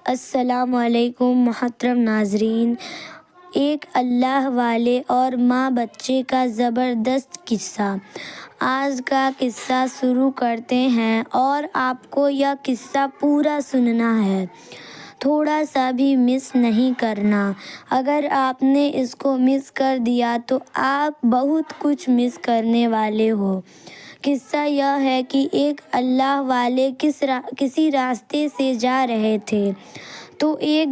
السلام علیکم محترم ناظرین، ایک اللہ والے اور ماں بچے کا زبردست قصہ۔ آج کا قصہ شروع کرتے ہیں اور آپ کو یہ قصہ پورا سننا ہے، تھوڑا سا بھی مس نہیں کرنا۔ اگر آپ نے اس کو مس کر دیا تو آپ بہت کچھ مس کرنے والے ہو۔ قصہ یہ ہے کہ ایک اللہ والے کسی راستے سے جا رہے تھے تو ایک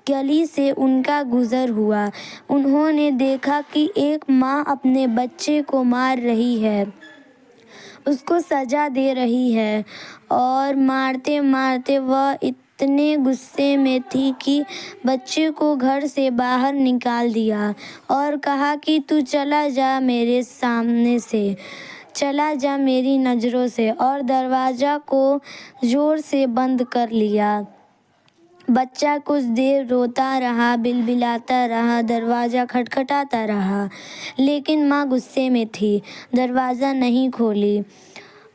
گلی سے ان کا گزر ہوا۔ انہوں نے دیکھا کہ ایک ماں اپنے بچے کو مار رہی ہے، اس کو سزا دے رہی ہے، اور مارتے مارتے وہ اتنے غصے میں تھی کہ بچے کو گھر سے باہر نکال دیا اور کہا کہ تو چلا جا میرے سامنے سے، چلا جا میری نظروں سے، اور دروازہ کو زور سے بند کر لیا۔ بچہ کچھ دیر روتا رہا، بلبلاتا رہا، دروازہ کھٹکھٹاتا رہا، لیکن ماں غصے میں تھی، دروازہ نہیں کھولی۔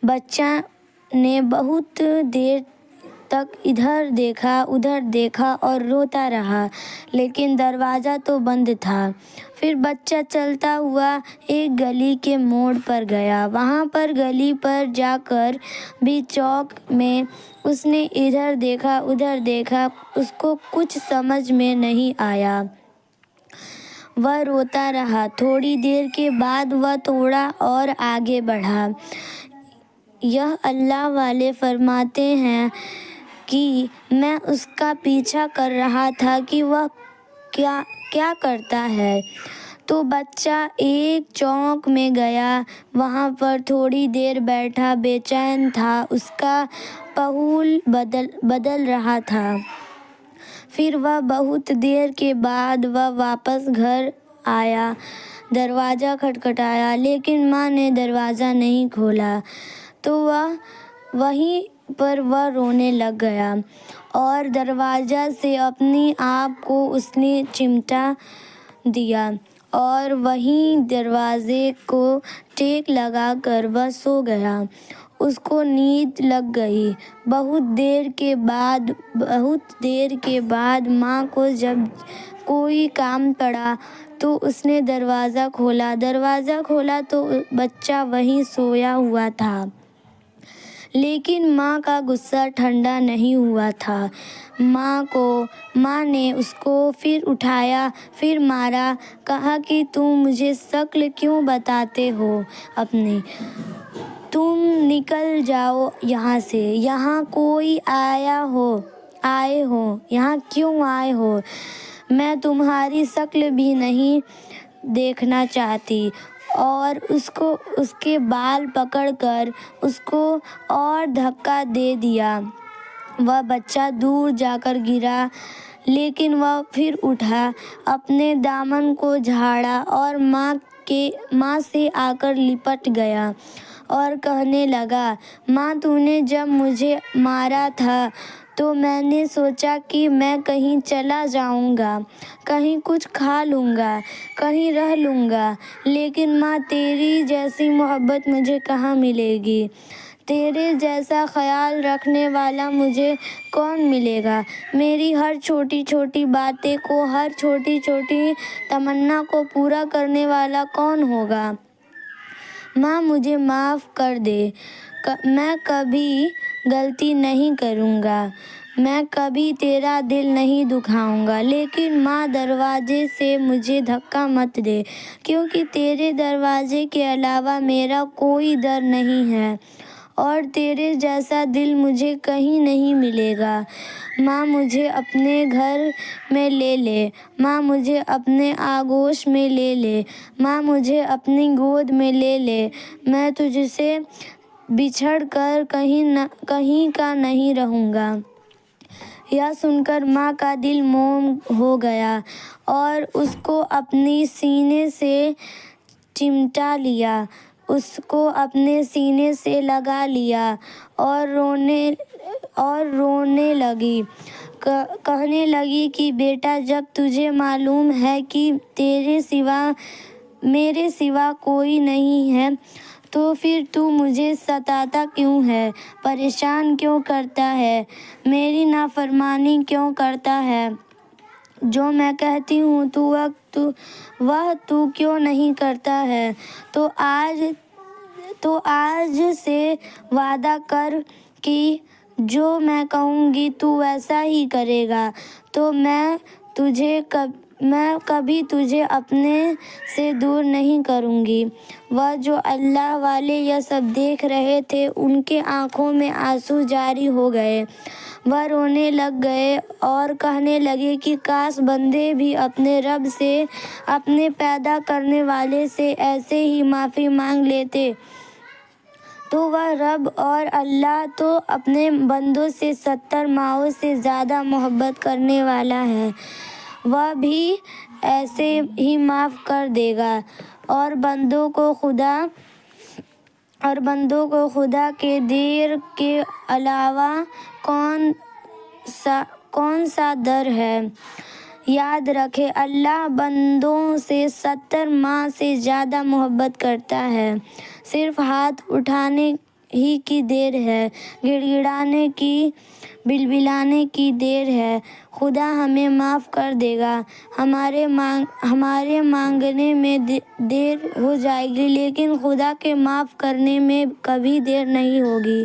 بچہ نے بہت دیر تک ادھر دیکھا ادھر دیکھا اور روتا رہا، لیکن دروازہ تو بند تھا۔ پھر بچہ چلتا ہوا ایک گلی کے موڑ پر گیا۔ وہاں پر گلی پر جا کر بھی چوک میں اس نے ادھر دیکھا ادھر دیکھا، اس کو کچھ سمجھ میں نہیں آیا۔ وہ روتا رہا۔ تھوڑی دیر کے بعد وہ تھوڑا اور آگے بڑھا۔ یہ اللہ والے فرماتے ہیں کہ میں اس کا پیچھا کر رہا تھا کہ وہ کیا کرتا ہے۔ تو بچہ ایک چوک میں گیا، وہاں پر تھوڑی دیر بیٹھا، بے چین تھا، اس کا پہلو بدل رہا تھا۔ پھر وہ بہت دیر کے بعد وہ واپس گھر آیا، دروازہ کھٹکھٹایا، لیکن ماں نے دروازہ نہیں کھولا۔ تو وہیں پر وہ رونے لگ گیا اور دروازے سے اپنے آپ کو اس نے چمٹا دیا اور وہیں دروازے کو ٹیک لگا کر وہ سو گیا۔ اس کو نیند لگ گئی۔ بہت دیر کے بعد ماں کو جب کوئی کام پڑا تو اس نے دروازہ کھولا تو بچہ وہیں سویا ہوا تھا، لیکن ماں کا غصہ ٹھنڈا نہیں ہوا تھا۔ ماں نے اس کو پھر اٹھایا، پھر مارا، کہا کہ تم مجھے شکل کیوں بتاتے ہو اپنی؟ تم نکل جاؤ یہاں سے، یہاں کوئی آئے ہو، یہاں کیوں آئے ہو؟ میں تمہاری شکل بھی نہیں دیکھنا چاہتی۔ اور اس کے بال پکڑ کر اس کو اور دھکا دے دیا۔ وہ بچہ دور جا کر گرا، لیکن وہ پھر اٹھا، اپنے دامن کو جھاڑا اور ماں سے آ کر لپٹ گیا اور کہنے لگا، ماں تو نے جب مجھے مارا تھا تو میں نے سوچا کہ میں کہیں چلا جاؤں گا، کہیں کچھ کھا لوں گا، کہیں رہ لوں گا، لیکن ماں تیری جیسی محبت مجھے کہاں ملے گی؟ تیرے جیسا خیال رکھنے والا مجھے کون ملے گا؟ میری ہر چھوٹی چھوٹی باتیں کو، ہر چھوٹی چھوٹی تمنا کو پورا کرنے والا کون ہوگا؟ ماں مجھے معاف کر دے، میں کبھی غلطی نہیں کروں گا، میں کبھی تیرا دل نہیں دکھاؤں گا، لیکن ماں دروازے سے مجھے دھکا مت دے، کیونکہ تیرے دروازے کے علاوہ میرا کوئی در نہیں ہے اور تیرے جیسا دل مجھے کہیں نہیں ملے گا۔ ماں مجھے اپنے گھر میں لے لے، ماں مجھے اپنے آغوش میں لے لے، ماں مجھے اپنی گود میں لے لے، میں تجھ سے بچھڑ کر کہیں کا نہیں رہوں گا۔ یہ سن کر ماں کا دل موم ہو گیا اور اس کو اپنے سینے سے چمٹا لیا، اس کو اپنے سینے سے لگا لیا اور رونے لگی، کہنے لگی کہ بیٹا، جب تجھے معلوم ہے کہ میرے سوا کوئی نہیں ہے تو پھر تو مجھے ستاتا کیوں ہے؟ پریشان کیوں کرتا ہے؟ میری نافرمانی کیوں کرتا ہے؟ جو میں کہتی ہوں وہ تو کیوں نہیں کرتا ہے؟ تو آج سے وعدہ کر کہ جو میں کہوں گی تو ویسا ہی کرے گا، تو میں کبھی تجھے اپنے سے دور نہیں کروں گی۔ وہ جو اللہ والے یہ سب دیکھ رہے تھے، ان کے آنکھوں میں آنسو جاری ہو گئے۔ وہ رونے لگ گئے اور کہنے لگے کہ کاش بندے بھی اپنے رب سے، اپنے پیدا کرنے والے سے ایسے ہی معافی مانگ لیتے۔ تو وہ رب اور اللہ تو اپنے بندوں سے 70 ماؤں سے زیادہ محبت کرنے والا ہے، وہ بھی ایسے ہی معاف کر دے گا۔ اور بندوں کو خدا کے در کے علاوہ کون سا در ہے؟ یاد رکھیں، اللہ بندوں سے 70 ماہ سے زیادہ محبت کرتا ہے۔ صرف ہاتھ اٹھانے ہی کی دیر ہے، گڑ گڑانے کی، بلبلانے کی دیر ہے۔ خدا ہمیں معاف کر دے گا۔ ہمارے مانگنے میں دیر ہو جائے گی، لیکن خدا کے معاف کرنے میں کبھی دیر نہیں ہوگی۔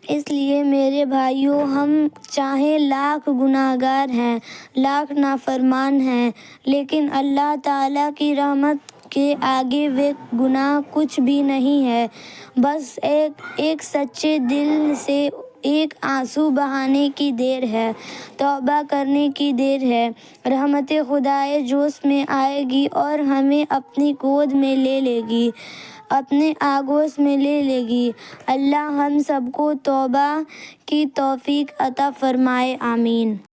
اس لیے میرے بھائیو، ہم چاہے لاکھ گنہگار ہیں، لاکھ نافرمان ہیں، لیکن اللہ تعالیٰ کی رحمت کے آگے وہ گناہ کچھ بھی نہیں ہے۔ بس ایک سچے دل سے ایک آنسو بہانے کی دیر ہے، توبہ کرنے کی دیر ہے۔ رحمت خدائے جوش میں آئے گی اور ہمیں اپنی گود میں لے لے گی، اپنے آغوش میں لے لے گی۔ اللہ ہم سب کو توبہ کی توفیق عطا فرمائے، آمین۔